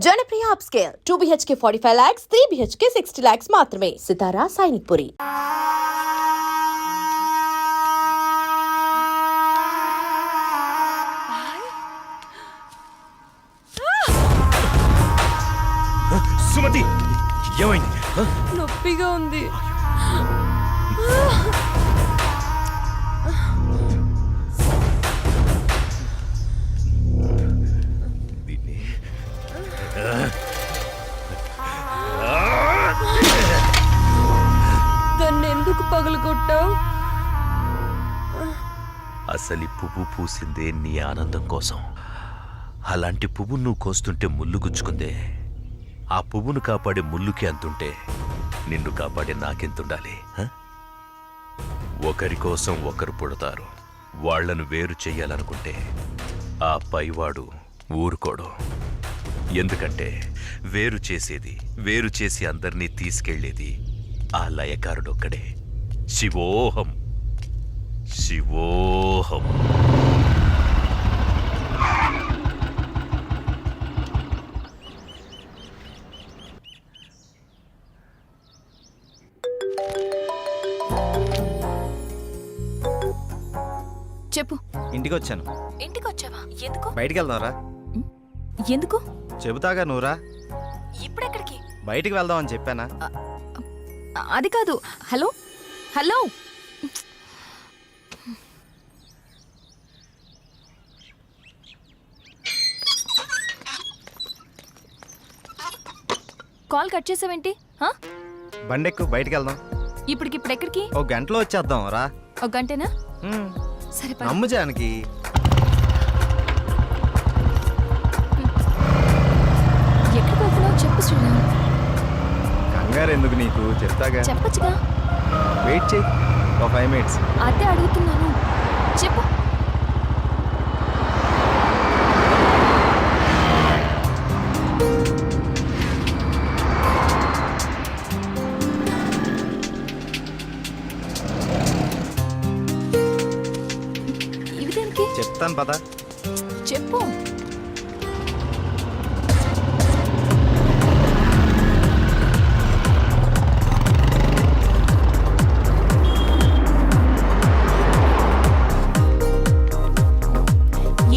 Janapriya upscale 2 BHK 45 lakhs, 3 BHK 60 lakhs మాత్రమే. సితారా సైనిక్పురి. సుమతి, ఏమైంది? నొప్పిగా ఉంది. దాన్ని ఎందుకు పగలగొట్టావు? అసలు పువ్వు పూసిందే నీ ఆనందం కోసం. అలాంటి పువ్వు నువ్వు కోస్తుంటే ముళ్ళు గుచ్చుకుందే. ఆ పువ్వును కాపాడే ముళ్ళుకి అంతుంటే నిన్ను కాపాడే నాకెంతుండాలి? ఒకరి కోసం ఒకరు పుడతారు. వాళ్లను వేరు చెయ్యాలనుకుంటే ఆ పైవాడు ఊరుకోడు. ఎందుకంటే వేరు చేసి అందర్నీ తీసుకెళ్లేది ఆ లయకారుడొక్కడే. శివోహం శివోహం. చెప్పు. ఇంటికి వచ్చాను. ఇంటికి వచ్చావా? ఎందుకు? బయటికి వెళ్దాంరా. ఎందుకు? చెబుతాగా నువ్వురా. ఇప్పుడెక్కడికి? బయటికి వెళ్దామని చెప్పానా? అది కాదు. హలో హలో, కాల్ కట్ చేసావేంటి? బండెక్కు, బయటికి వెళ్దాం. ఇప్పటికిప్పుడు ఎక్కడికి? ఒక గంటలో వచ్చేద్దాం రా. ఒక గంటేనా? సరే పద. నమ్ము జానకి. ఎక్కడికి వెళ్తున్నావు చెప్పు శ్రీరామ్. కంగారు ఎందుకు నీకు, చెప్తాగా. చెప్పచ్చుగా. వెయిట్ చెయ్యి, ఒక 5 minutes. అదే అడుగుతున్నాను, చెప్పు. ఇవి దేనికి? చెప్తాను పద. చెప్పు.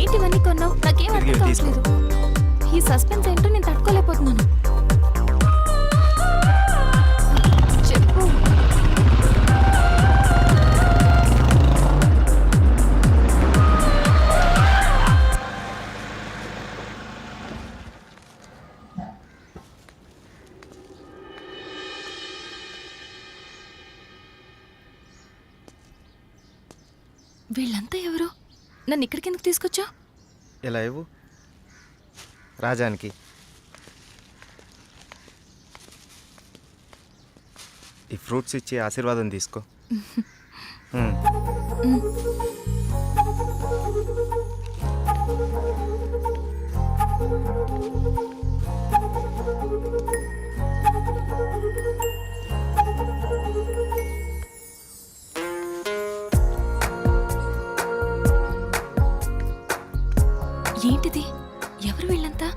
ఏంటివన్నీ కొన్నావు? నాకేం అర్థం కావట్లేదు. ఈ సస్పెన్స్ ఏంటో నేను తట్టుకోలేకపోతున్నాను. చెప్పు. వీళ్ళంతా ఎవరు? నన్ను ఇక్కడికి ఎందుకు తీసుకొచ్చా? ఇలా ఇవ్వు రాజానికి. ఈ ఫ్రూట్స్ ఇచ్చి ఆశీర్వాదం తీసుకో. ఏంటిది? ఎవరు వీళ్ళంతా?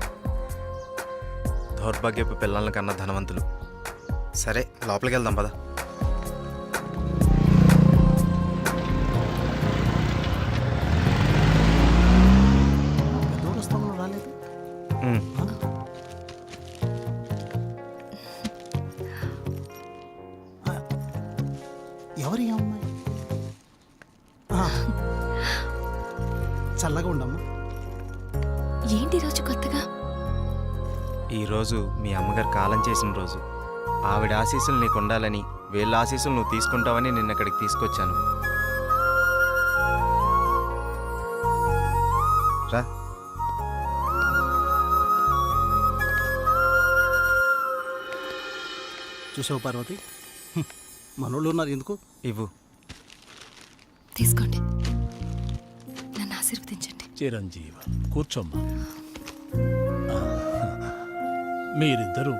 దౌర్భాగ్యపు పిల్లల కన్నా ధనవంతులు. సరే లోపలికి వెళ్దాం పద. ఎవరి అమ్మాయి? చల్లగా ఉండమ్మా. ఏంటి రోజు కొత్తగా? ఈరోజు మీ అమ్మగారు కాలం చేసిన రోజు. ఆవిడ ఆశీస్సులు నీకు ఉండాలని, వీళ్ళ ఆశీస్సులు నువ్వు తీసుకుంటావని నిన్న ఇక్కడికి తీసుకొచ్చాను. రా. చూసావు పార్వతి, మనోళ్ళు ఉన్నారు ఎందుకు? ఇవ్వు. తీసుకోండి, నన్ను ఆశీర్వదించండి. చిరంజీవ, కూర్చోమ్మా. మీరిద్దరూ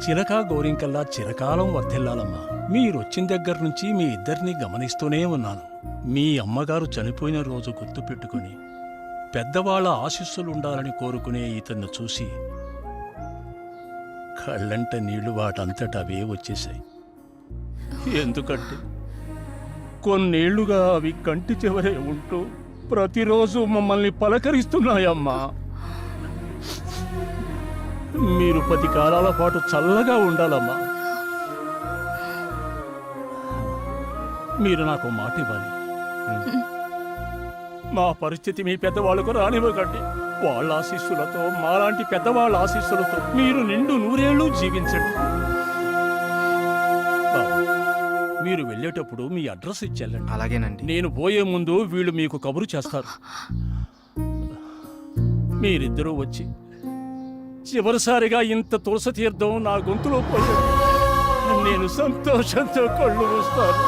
చిలకా గోరింకల్లా చిరకాలం వర్ధిల్లాలమ్మా. మీరొచ్చిన దగ్గర నుంచి మీ ఇద్దరిని గమనిస్తూనే ఉన్నాను. మీ అమ్మగారు చనిపోయిన రోజు గుర్తుపెట్టుకుని పెద్దవాళ్ల ఆశీస్సులుండాలని కోరుకునే ఇతన్ని చూసి కళ్ళంట నీళ్లు వాటంతట అవే వచ్చేసాయి. ఎందుకంటే కొన్నేళ్లుగా అవి కంటి చివరే ఉంటూ ప్రతిరోజు మమ్మల్ని పలకరిస్తున్నాయమ్మా. మీరు 10 కాలాల పాటు చల్లగా ఉండాలమ్మా. మీరు నాకు మాట ఇవ్వాలి. మా పరిస్థితి మీ పెద్దవాళ్ళకు రానివ్వకండి. వాళ్ళ ఆశీస్సులతో, మాలాంటి పెద్దవాళ్ళ ఆశీస్సులతో మీరు నిండు 100 ఏళ్ళు జీవించండి. బాబు, మీరు వెళ్ళేటప్పుడు మీ అడ్రస్ ఇచ్చెళ్ళండి. అలాగేనండి. నేను పోయే ముందు వీళ్ళు మీకు కబురు చేస్తారు. మీరిద్దరూ వచ్చి చివరిసారిగా ఇంత తులసి తీర్థం నా గొంతులో పోయాడు. నేను సంతోషంతో కళ్ళు మూస్తాను.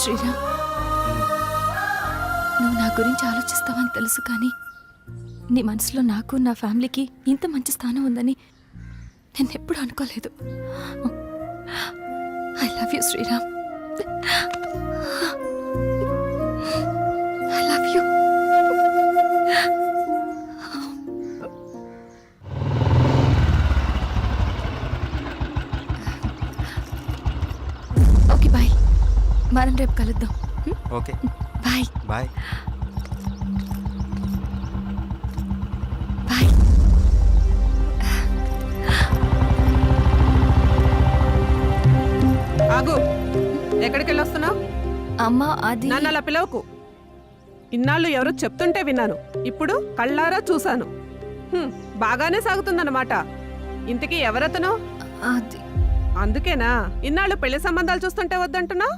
శ్రీరామ్, నువ్వు నా గురించి ఆలోచిస్తావని తెలుసు, కానీ నీ మనసులో నాకు, నా ఫ్యామిలీకి ఇంత మంచి స్థానం ఉందని నేను ఎప్పుడు అనుకోలేదు. I love you Sriram. I love you. Okay bye, మనం రేపు కలుద్దాం. Okay bye bye. బాయ్. ఆగు, ఎక్కడికి వెళ్ళొస్తున్నావు? అమ్మ, అది నన్ను అలా పిలవకు. ఇన్నాళ్ళు ఎవరో చెప్తుంటే విన్నాను, ఇప్పుడు కళ్ళారా చూశాను. బాగానే సాగుతుందన్నమాట. ఇంతకీ ఎవరతను? అది అందుకేనా ఇన్నాళ్ళు పెళ్లి సంబంధాలు చూస్తుంటే వద్దంటున్నా?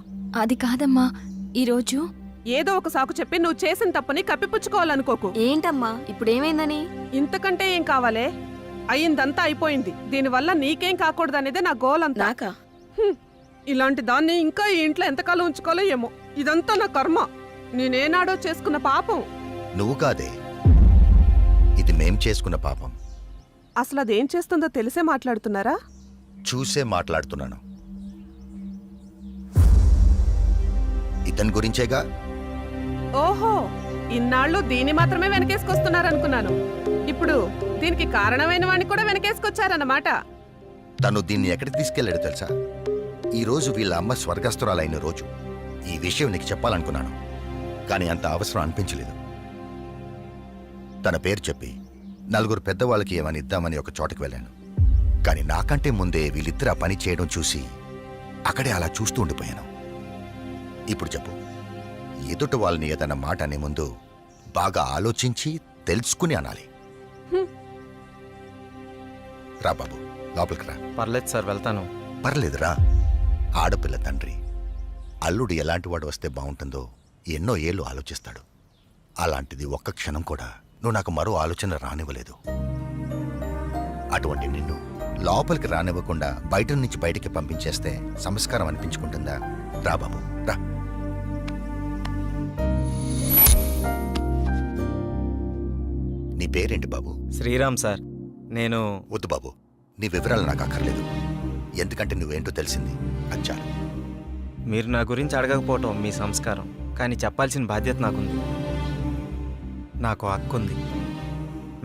అది కాదమ్మా, ఈరోజు ఏదో ఒక సాకు చెప్పి నువ్వు చేసిన తప్పుని కప్పిపుచ్చుకోవాలనుకోకు. ఏంటమ్మా ఇప్పుడు ఏమైందని? ఇంతకంటే ఏం కావాలే? అయ్యిందంతా అయిపోయింది. దీనివల్ల నీకేం కాకూడదనేదే నా గోల్ అంతా. నాకా? ఇలాంటి దాన్ని ఇంకా ఈ ఇంట్లో ఎంతకాలం ఉంచుకోవాలో ఏమో. ఇదంతా నా కర్మ. నేనేనాడో చేసుకున్న పాపం. నువ్వు కాదే, ఇది మేం చేసుకున్న పాపం. అసలు అదేం చేస్తుందో తెలిసే మాట్లాడుతున్నారా? చూసే మాట్లాడుతున్నాను. ఇతని గురించేగా. ఓహో, ఇన్నాళ్ళు దీన్ని మాత్రమే వెనకేసుకొస్తున్నారనుకున్నాను. ఇప్పుడు దీనికి కారణమైన వాడిని కూడా వెనకేసుకొచ్చారన్నమాట. తను దీన్ని ఎక్కడికి తీసుకెళ్లాడో తెలుసా? ఈ రోజు వీళ్ళ అమ్మ స్వర్గస్థురాలైన రోజు. ఈ విషయం నీకు చెప్పాలనుకున్నాను, కానీ అంత అవసరం అనిపించలేదు. తన పేరు చెప్పి 4 పెద్దవాళ్ళకి ఏమని ఇద్దామని ఒక చోటకి వెళ్ళాను. కానీ నాకంటే ముందే వీళ్ళిద్దరు ఆ పని చేయడం చూసి అక్కడే అలా చూస్తూ ఉండిపోయాను. ఇప్పుడు చెప్పు, ఎదుట వాళ్ళని ఏదన్నా మాట అనే ముందు బాగా ఆలోచించి తెలుసుకుని అనాలి. రా బాబు, లోపలికి రా. పర్లేదు సార్, వెళ్తాను. పర్లేదురా. ఆడపిల్ల తండ్రి, అల్లుడు ఎలాంటివాడు వస్తే బాగుంటుందో ఎన్నో ఏళ్ళు ఆలోచిస్తాడు. అలాంటిది ఒక్క క్షణం కూడా నువ్వు నాకు మరో ఆలోచన రానివ్వలేదు. అటువంటి నిన్ను లోపలికి రానివ్వకుండా బయట నుంచి బయటికి పంపించేస్తే సంస్కారం అనిపించుకుంటుందా? రా బాబు, రా. నీ పేరేంటి బాబు? శ్రీరామ్ సార్. నేను వద్దు బాబు, నీ వివరాలు నాకు అక్కర్లేదు. ఎందుకంటే నువ్వేంటో తెలిసింది, అచ్చా. మీరు నా గురించి అడగకపోవటం మీ సంస్కారం, కానీ చెప్పాల్సిన బాధ్యత నాకుంది. నాకు హక్కుంది.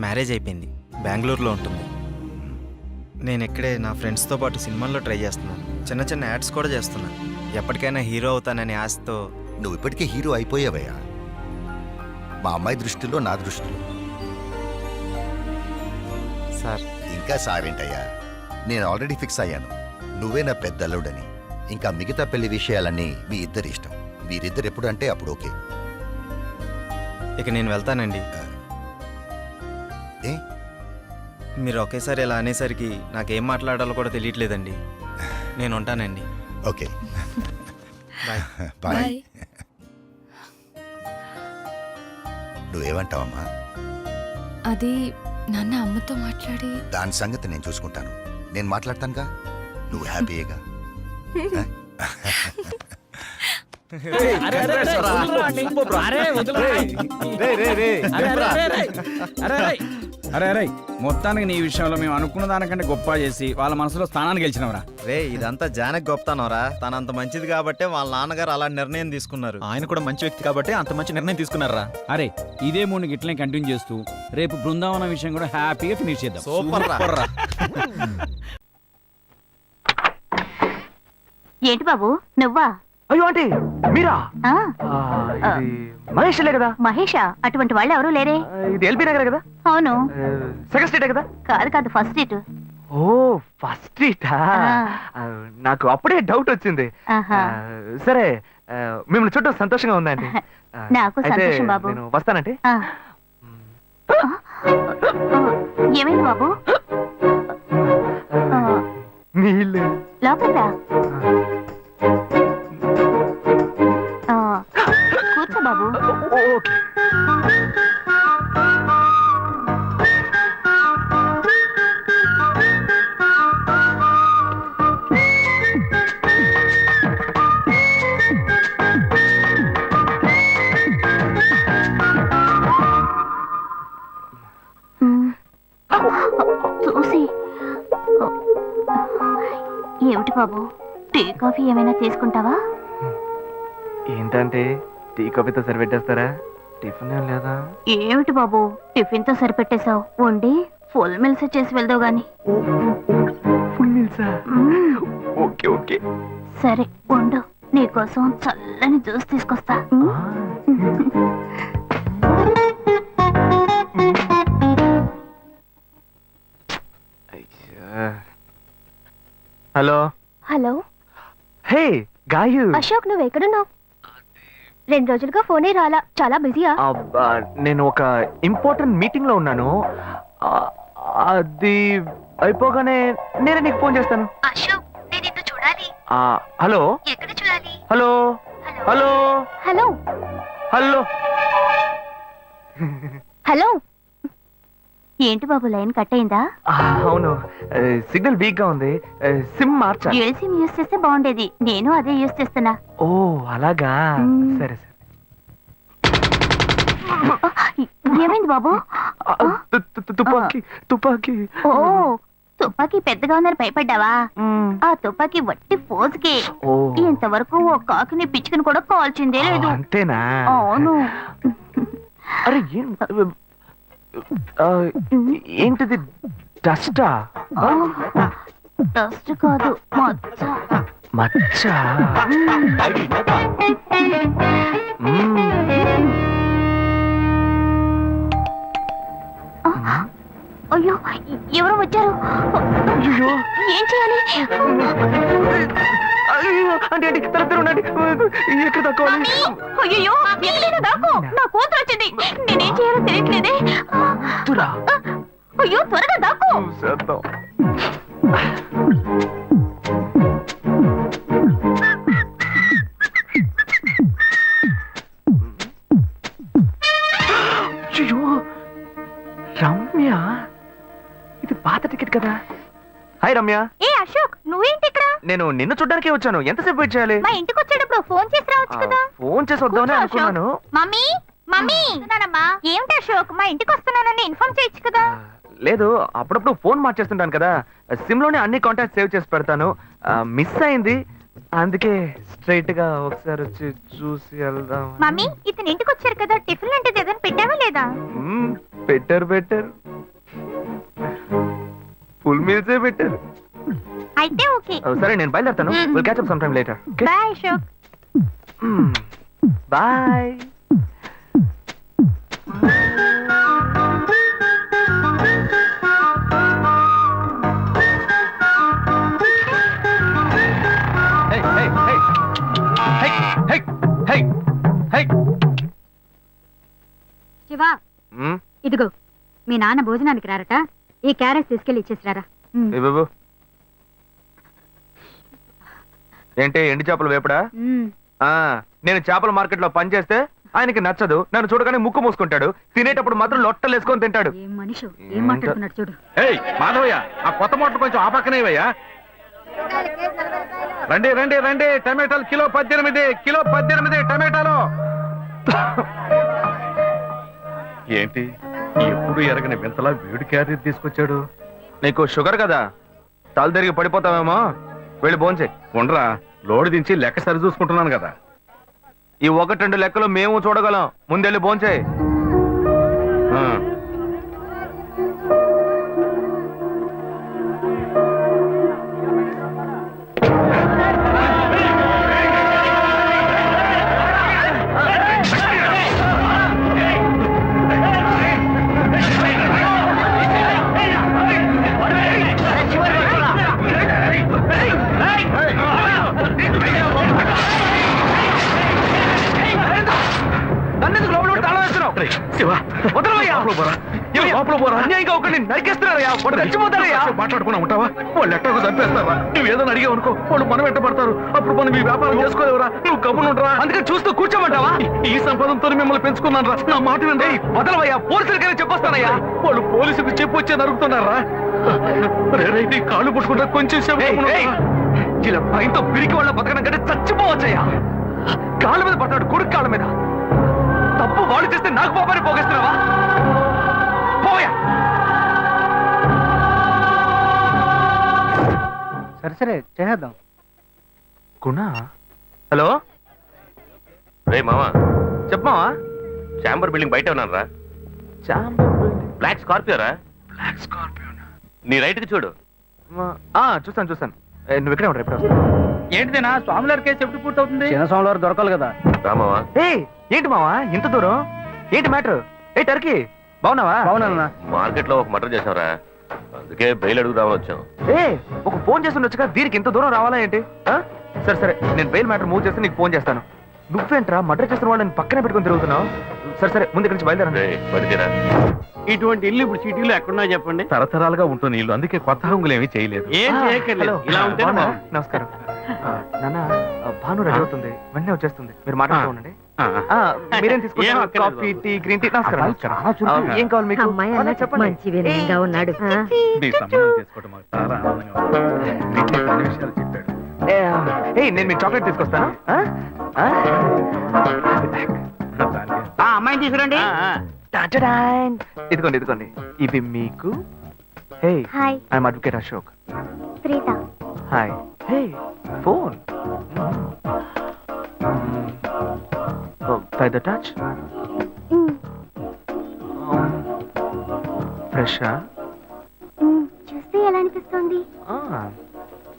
మ్యారేజ్ అయిపోయింది, బెంగళూరులో ఉంటుంది. నేను ఇక్కడే నా ఫ్రెండ్స్తో పాటు సినిమాల్లో ట్రై చేస్తున్నాను. చిన్న చిన్న యాడ్స్ కూడా చేస్తున్నాను. ఎప్పటికైనా హీరో అవుతాననే ఆశతో. నువ్వు ఇప్పటికే హీరో అయిపోయావయ్యా. మా అమ్మాయి దృష్టిలో, నా దృష్టిలో. సార్, ఇంకా సారేంటయ్యా, నేను ఆల్రెడీ ఫిక్స్ అయ్యాను. నువ్వే నా పెద్ద అల్లుడని. ఇంకా మిగతా పెళ్లి విషయాలన్నీ మీ ఇద్దరి ఇష్టం. మీరిద్దరు ఎప్పుడు అంటే అప్పుడు ఓకే. ఇక నేను వెళ్తానండి. ఏ? మీరు ఒకేసారి ఇలా అనేసరికి నాకేం మాట్లాడాలో కూడా తెలియట్లేదండి. నేను ఉంటానండి. Okay, bye. బాయ్. బాయ్. నువ్వేమంటావమ్మా? అది నాన్న అమ్మతో మాట్లాడి దాని సంగతి నేను చూసుకుంటాను. నేను మాట్లాడతానుగా, నువ్వు హ్యాపీయేగా. అరే అరే మొత్తానికి నీ విషయంలో మేము అనుకున్న దానికంటే గొప్ప చేసి వాళ్ళ మనసులో స్థానాన్ని గెలిచినవరా. రే ఇదంతా జానకి గొప్పతనవరా. తనంత మంచిది కాబట్టే వాళ్ళ నాన్నగారు అలా నిర్ణయం తీసుకున్నారు. ఆయన కూడా మంచి వ్యక్తి కాబట్టి అంత మంచి నిర్ణయం తీసుకున్నారా. అరే ఇదే మూడు గిట్లనే కంటిన్యూ చేస్తూ రేపు బృందావనం విషయం కూడా హ్యాపీగా ఫినిష్ చేద్దాం. సూపర్ రా. ఏంటి బాబు నువ్వా? అయ్యో ఆంటీ మీరా? మహేష్లే కదా? మహేషా? అటువంటి వాళ్ళు ఎవరూ లేరే. ఇది ఎల్బీ నగర్ కదా? అవును. సెకండ్ స్ట్రీట్ కదా? కాదు కాదు, ఫస్ట్ స్ట్రీట్. ఓ ఫస్ట్ స్ట్రీటా? నాకు అప్పుడే డౌట్ వచ్చింది. సరే మిమ్మల్ని చూడటం సంతోషంగా ఉందండి. నాకు సంతోషం బాబు. నేను వస్తానంటే. ఏమైంది బాబు? నీళ్ళు లోపలికి రా. కూర్చో బాబు. ఓకే. చూసి ఏమిటి బాబు, టీ కాఫీ ఏమైనా తీసుకుంటావా? ఏంటంటే టీ కాఫీతో సరిపెట్టేస్తారా? టిఫిన్ ఏం లేదా? ఏమిటి బాబు టిఫిన్ తో సరిపెట్టేశావు? వండి ఫుల్ మిల్స్ చేసి వెళ్దావు గాని. ఫుల్ మీల్సా? Okay okay. సరే వండు, నీకోసం చల్లని జ్యూస్ తీసుకొస్తా. Hello. Hello. Hey Gayu. Ashok నువ్వు ఎక్కడున్నావు? 2 రోజులుగా ఫోనే రాలా, చాలా బిజీయా? నేను ఒక ఇంపార్టెంట్ మీటింగ్ లో ఉన్నాను. అది అయిపోగానే నేనే నీకు ఫోన్ చేస్తాను. అశోక్ నేను నిన్ను చూడాలి. హలో. ఎక్కడ చూడాలి? Hello hello hello hello. Hello. ఏంటి బాబు లైన్ కట్ అయిందా? అవును, సిగ్నల్ వీక్ గా ఉంది. సిమ్ మార్చా. డ్యూయల్ సిమ్ యూస్ చేస్తే బాగుండేది. నేను అదే యూస్ చేస్తున్నా. ఓ అలాగా. సరే సరే. ఏమైంది బాబు? తుపాకీ తుపాకీ. ఓ తుపాకీ పెద్దగా ఉందని భయపడ్డావా? ఆ తుపాకీ వట్టి ఫోజుకే. ఇంతవరకు ఓ కాకిని పిచ్చుకుని కూడా కాల్చిందే లేదు. అంతేనా? అవును. అరే ఏంటిది? డస్టా? డస్ట్ కాదు, మచ్చ. మచ్చ? అయ్యో ఎవరో వచ్చారు. ఏం చేయాలి? అంటే తరతర ఉండండి. ఎక్కడ తక్కువాలి? అయ్యో ఎక్కడైనా దాకో, నా కూతురు వచ్చింది. నేనేం చేయాలో తెలియట్లేదే. అయ్యో త్వరగా దాకో. రమ్య, ఇది పాత టికెట్ కదా? హాయ్ రమ్య. ఏ అశోక్ నువ్వేంటి ఇక్కడ? నేను నిన్ను చూడ్డానికే వచ్చాను. ఎంతసేపు వెయిట్ చేయాలి? మా ఇంటికి వచ్చేటప్పుడు ఫోన్ చేసి రావచ్చు కదా. ఫోన్ చేసి వద్దామని అనుకున్నాను. మమ్మీ మమ్మీ ఏమిటి అశోక్ మా ఇంటికి వస్తున్నానని ఇన్ఫార్మ్ చేయొచ్చు కదా. లేదు, అప్పుడప్పుడు ఫోన్ మార్చేస్తుంటాను కదా. సిమ్ లోనే అన్ని కాంటాక్ట్ సేవ్ చేసి పెడతాను. మిస్ అయింది, అందుకే స్ట్రైట్ గా ఒకసారి వచ్చి చూసి వెళ్దాం. మమ్మీ ఇతను ఇంటికి వచ్చారు కదా, టిఫిన్ లాంటిది ఏదైనా పెట్టావా లేదా? బెటర్ బెటర్, ఫుల్ మీల్సే బెటర్. అయితే ఓకే. సరే నేను బయలుదేరుతాను. Will catch up some time later. Bye Ashok. Bye. Shiva ఇదిగో మీ నాన్న భోజనానికి రారట, ఈ క్యారెట్ తీసుకెళ్లి ఇచ్చేసిరారా. ఏంటి ఎండి చేపలు వేపడా? నేను చేపల మార్కెట్ లో పని చేస్తే ఆయనకి నచ్చదు. నన్ను చూడగానే ముక్కు మూసుకుంటాడు. తినేటప్పుడు మాత్రం లొట్టలు వేసుకొని తింటాడు. ఏం మనిషి ఏం మాట్లాడుతున్నాడు చూడు. మాధవయ్య, ఆ కొత్త మోటార్ కొంచెం ఆ పక్కనే ఇవ్వయ్యా. రండి రండి రండి, టమాటాలు కిలో 18, కిలో 18 టమాటాలు. ఏంటి ఎప్పుడు ఎప్పుడు ఎరగని వింతలా వేడి క్యారీ తీసుకొచ్చాడు. నీకు షుగర్ కదా, తల తిరిగి పడిపోతావేమో. వెళ్ళి భోంచే. ఉండరా, లోడు దించి లెక్క సరి చూసుకుంటున్నాను కదా. ఈ 1-2 లెక్కలు మేము చూడగలం. ముందెళ్ళి భోంచే. మాట్లాడుకున్నా ఉంటావా? వాళ్ళు ఎట్టకు చంపేస్తారా? నువ్వు ఏదైనా అడిగావు అనుకో, వాళ్ళు మనం వెంటబడతారు. అప్పుడు మనం ఈ వ్యాపారం చేసుకోలేవురా. నువ్వు గమ్మునుంటరా. అందుకని చూస్తూ కూర్చోమంటావా? ఈ సంపదంతో మిమ్మల్ని పెంచుకున్నాను రా. నా మాట వినండి. వదలవయ్యా, పోలీసులకైనా చెప్పొస్తానయ్యా. వాళ్ళు పోలీసుకు చెప్పి వచ్చే నరుగుతున్నారా? నీ కాళ్ళు పుట్టుకుంటా కొంచెం సేపు ఇలా భయంతో పిరికి వాళ్ళ బతకడం కంటే చచ్చిపోవచ్చయ్యా. కాళ్ళ మీద పడతాడు, కొడుకు కాళ్ళ మీద. తప్పు వాళ్ళు చేస్తే నాకు పాపాన్ని పోగేస్తున్నావా? పోయా. సరే చేద్దాం. గుణ, హలో. రే మామా, చెప్పమావా. చాంబర్ బిల్డింగ్ బయట ఉన్నారా? బ్లాక్ స్కార్పియో రా. Black Scorpio. నీ రైట్ కి చూడు. చూస్తాను. నువ్వు ఇక్కడే ఉంటా, ఎప్పుడు వస్తావు? ఏంటిదేనా స్వామివారి కేసు ఎప్పుడు పూర్తవుతుంది? చిన్న స్వామివారు దొరకాలి కదా. రామావా, ఏంటి మావా ఇంత దూరం? ఏంటి మ్యాటర్? టర్కీ బాగున్నావా? బాగున్నా. మార్కెట్ లో ఒక మర్డర్ చేసావురా, అందుకే బెయిల్ అడుగుదామని వచ్చాం. ఒక ఫోన్ చేసి ఉండొచ్చుగా, దీనికి ఇంత దూరం రావాలా ఏంటి? సరే నేను బెయిల్ మ్యాటర్ మూవ్ చేస్తే నీకు ఫోన్ చేస్తాను. నువ్వేంట్రా మర్డర్ చేస్తున్న వాళ్ళని పక్కనే పెట్టుకుని తిరుగుతున్నావు? సరే ముందు ఇక్కడి నుంచి బయలుదేరా. పడితేరా ఇటువంటి ఇల్లు ఇప్పుడు సిటీలో ఎక్కడున్నా చెప్పండి. తరతరాలుగా ఉంటుంది ఇల్లు, అందుకే కొత్త హంగులు ఏమీ చేయలేదు. ఏం చేయక్కర్లేదు, ఇలా ఉంటే నమస్కారం. నాన్న, భాను రెడీ అవుతుంది, వెంటనే వచ్చేస్తుంది. మీరు మాట్లాడుతూ ఉండండి. మీరేం తీసుకుంటారు? Coffee, tea, green tea? నమస్కారం. ఏం కావాలి మీకు? చెప్పండి. మీ సంబంధం చేసుకోవడం మాకు చాలా ఆనందంగా ఉంది. మీకు కొన్ని విషయాలు చెప్పాడు. నేను మీకు చాక్లెట్ తీసుకొస్తాను. అమ్మాయిని తీసుకురండి. ఇదిగోండి ఇవి మీకు. I'm advocate Ashok. Hi. Phone by the touch. ఫ్రెషా? చూస్తే ఎలా అనిపిస్తుంది?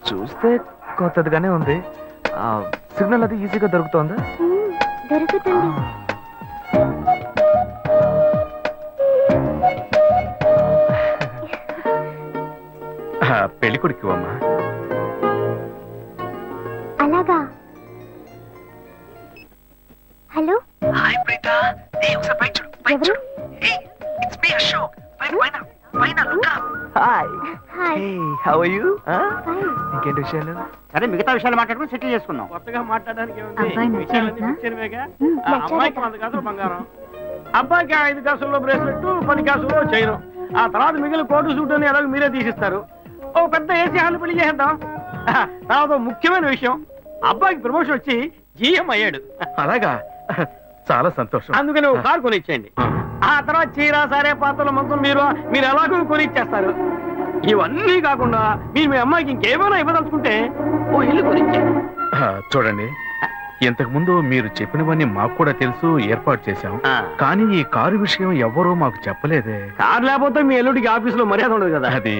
చూస్తే కొత్తదిగానే ఉంది. సిగ్నల్ అది ఈజీగా దొరుకుతోందా? దొరుకుతుంది. పెళ్లి కొడుకు అమ్మా. అలాగా. హలో. హాయ్ ప్రీత. ఒకసారి పైకి చూడు, పైకి చూడు. It's me Ashok. పైన look up. Hi. How are you? ఇంకేంటి విషయాలు? సరే, మిగతా విషయాలు మాట్లాడుకుని సెటిల్ చేసుకుందాం. కొత్తగా మాట్లాడడానికి అమ్మాయికి 100 కాసులు బంగారం, అబ్బాయికి 5 కాసుల్లో బ్రేస్లెట్, 10 కాసుల్లో చైను. ఆ తర్వాత మిగిలిన కోటు సూట్ అని ఎలాగో మీరే తీసిస్తారు. ఓ పెద్ద ఏసీ హాల్ పెళ్లి చేద్దాం. తర్వాత ముఖ్యమైన విషయం, అబ్బాయికి ప్రమోషన్ వచ్చి జీఎం అయ్యాడు. అలాగా, చాలా సంతోషం. అందుకని ఒక కారు కొనిచ్చేయండి. ఆ తర్వాత చీర, సారే, పాత్రల మొత్తం మీరు ఎలాగో కొనిచ్చేస్తారు. ఇవన్నీ కాకుండా మీరు మీ అమ్మాయికి ఇంకేమైనా ఇవ్వదలుచుకుంటే ఓ ఇల్లు కొనిచ్చేయండి. చూడండి, ఇంతకు ముందు మీరు చెప్పినవన్నీ మాకు కూడా తెలుసు, ఏర్పాటు చేశాం. కానీ ఈ కారు విషయం ఎవ్వరూ మాకు చెప్పలేదే. కారు లేకపోతే మీ ఎల్లుడికి ఆఫీసులో మర్యాద ఉండదు కదా. అది